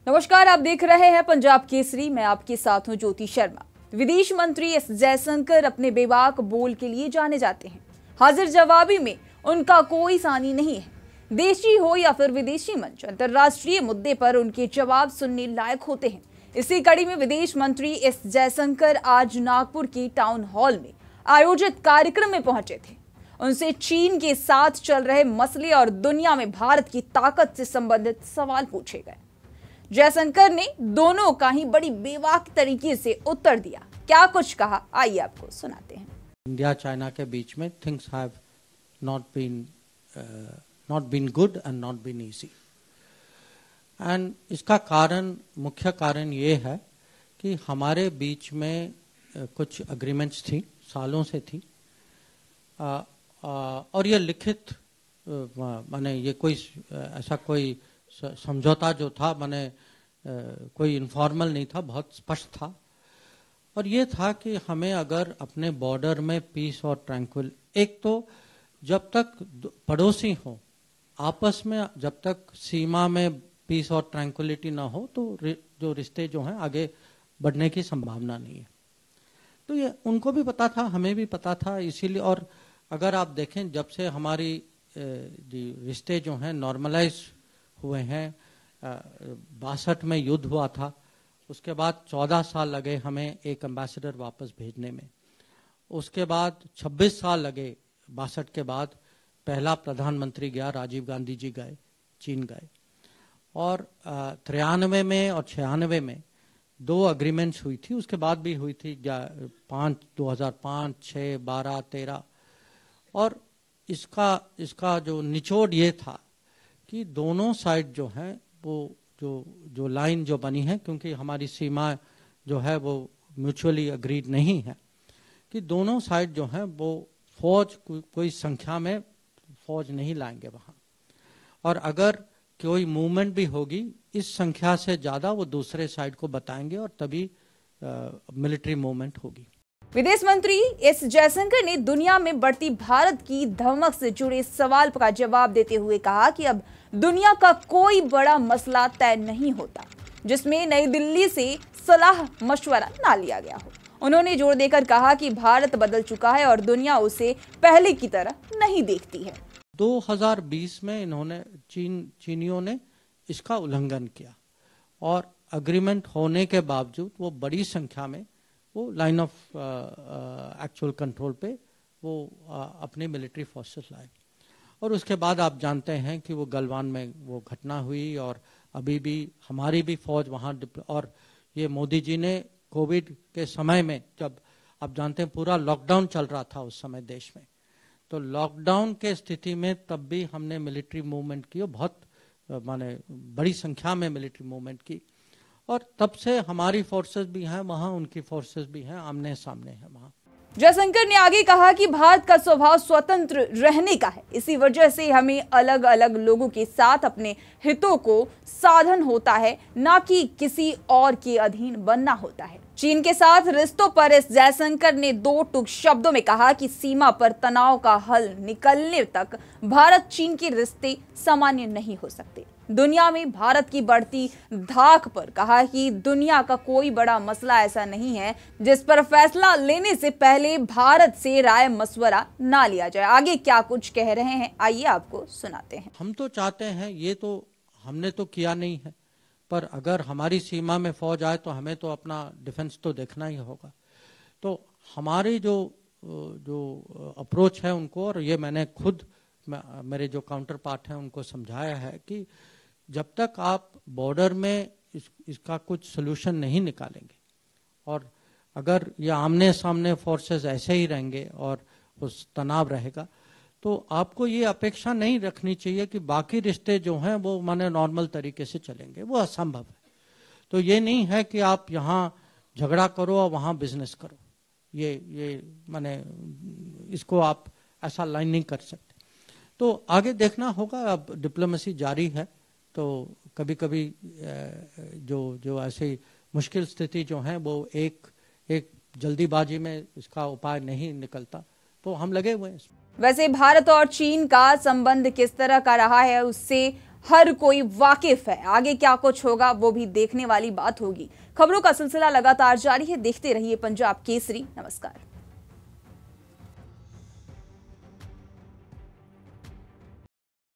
नमस्कार, आप देख रहे हैं पंजाब केसरी। मैं आपके साथ हूं ज्योति शर्मा। विदेश मंत्री एस जयशंकर अपने बेबाक बोल के लिए जाने जाते हैं। हाजिर जवाबी में उनका कोई सानी नहीं है। देशी हो या फिर विदेशी मंच, अंतर्राष्ट्रीय मुद्दे पर उनके जवाब सुनने लायक होते हैं। इसी कड़ी में विदेश मंत्री एस जयशंकर आज नागपुर की टाउन हॉल में आयोजित कार्यक्रम में पहुंचे थे। उनसे चीन के साथ चल रहे मसले और दुनिया में भारत की ताकत से संबंधित सवाल पूछे गए। जयशंकर ने दोनों का ही बड़ी बेबाक तरीके से उत्तर दिया। क्या कुछ कहा, आइए आपको सुनाते हैं। इंडिया चाइना के बीच में things have not been good and not been easy, and इसका कारण, मुख्य कारण ये है कि हमारे बीच में कुछ अग्रीमेंट्स थी, सालों से थी, और ये लिखित, माने ये कोई ऐसा कोई समझौता जो था, माने कोई इनफॉर्मल नहीं था, बहुत स्पष्ट था। और ये था कि हमें अगर अपने बॉर्डर में पीस और ट्रैंक्विल, एक तो जब तक पड़ोसी हो आपस में, जब तक सीमा में पीस और ट्रैंक्विलिटी ना हो, तो जो रिश्ते जो हैं आगे बढ़ने की संभावना नहीं है। तो ये उनको भी पता था, हमें भी पता था, इसीलिए। और अगर आप देखें, जब से हमारी रिश्ते जो हैं नॉर्मलाइज हुए हैं, 62 में युद्ध हुआ था, उसके बाद 14 साल लगे हमें एक एम्बेसडर वापस भेजने में। उसके बाद 26 साल लगे, 62 के बाद पहला प्रधानमंत्री गया, राजीव गांधी जी गए, चीन गए। और 93 में और 96 में 2 अग्रीमेंट्स हुई थी, उसके बाद भी हुई थी 2005, 6, 12, 13। और इसका जो निचोड़ ये था कि दोनों साइड जो हैं वो जो लाइन जो बनी है, क्योंकि हमारी सीमा जो है वो म्यूचुअली अग्रीड नहीं है, कि दोनों साइड जो हैं वो फौज कोई संख्या में फौज नहीं लाएंगे वहाँ, और अगर कोई मूवमेंट भी होगी इस संख्या से ज़्यादा वो दूसरे साइड को बताएंगे और तभी मिलिट्री मूवमेंट होगी। विदेश मंत्री एस जयशंकर ने दुनिया में बढ़ती भारत की धमक से जुड़े सवाल का जवाब देते हुए कहा कि अब दुनिया का कोई बड़ा मसला तय नहीं होता जिसमें नई दिल्ली से सलाह मशवरा ना लिया गया हो। उन्होंने जोर देकर कहा कि भारत बदल चुका है और दुनिया उसे पहले की तरह नहीं देखती है। 2020 में इन्होंने चीनियों ने इसका उल्लंघन किया, और अग्रीमेंट होने के बावजूद वो बड़ी संख्या में वो लाइन ऑफ एक्चुअल कंट्रोल पे वो अपनी मिलिट्री फोर्सेस लाए। और उसके बाद आप जानते हैं कि वो गलवान में वो घटना हुई, और अभी भी हमारी भी फौज वहाँ। और ये मोदी जी ने कोविड के समय में, जब आप जानते हैं पूरा लॉकडाउन चल रहा था उस समय देश में, तो लॉकडाउन के स्थिति में तब भी हमने मिलिट्री मूवमेंट की, बहुत माने बड़ी संख्या में मिलिट्री मूवमेंट की। और तब से हमारी फोर्सेस भी हैं वहाँ, उनकी फोर्सेस भी हैं, आमने सामने हैं वहाँ। जयशंकर ने आगे कहा कि भारत का स्वभाव स्वतंत्र रहने का है, इसी वजह से हमें अलग अलग लोगों के साथ अपने हितों को साधन होता है, ना कि किसी और के अधीन बनना होता है। चीन के साथ रिश्तों पर एस जयशंकर ने 2 टूक शब्दों में कहा कि सीमा पर तनाव का हल निकलने तक भारत चीन के रिश्ते सामान्य नहीं हो सकते। दुनिया में भारत की बढ़ती धाक पर कहा कि दुनिया का कोई बड़ा मसला ऐसा नहीं है जिस पर फैसला लेने से पहले भारत से राय मशवरा ना लिया जाए। आगे क्या कुछ कह रहे हैं, आइए आपको सुनाते हैं। हम तो चाहते हैं, ये तो हमने तो किया नहीं है, पर अगर हमारी सीमा में फौज आए तो हमें तो अपना डिफेंस तो देखना ही होगा। तो हमारी जो अप्रोच है उनको, और ये मैंने खुद मेरे जो काउंटर पार्ट हैं उनको समझाया है कि जब तक आप बॉर्डर में इसका कुछ सोल्यूशन नहीं निकालेंगे, और अगर ये आमने सामने फोर्सेस ऐसे ही रहेंगे और उस तनाव रहेगा, तो आपको ये अपेक्षा नहीं रखनी चाहिए कि बाकी रिश्ते जो हैं वो माने नॉर्मल तरीके से चलेंगे, वो असंभव है। तो ये नहीं है कि आप यहाँ झगड़ा करो और वहाँ बिजनेस करो, ये माने इसको आप ऐसा लाइन नहीं कर सकते। तो आगे देखना होगा, अब डिप्लोमेसी जारी है, तो कभी कभी जो ऐसी मुश्किल स्थिति जो है वो एक जल्दीबाजी में इसका उपाय नहीं निकलता, तो हम लगे हुए हैं। वैसे भारत और चीन का संबंध किस तरह का रहा है उससे हर कोई वाकिफ है। आगे क्या कुछ होगा वो भी देखने वाली बात होगी। खबरों का सिलसिला लगातार जारी है, देखते रहिए पंजाब केसरी। नमस्कार।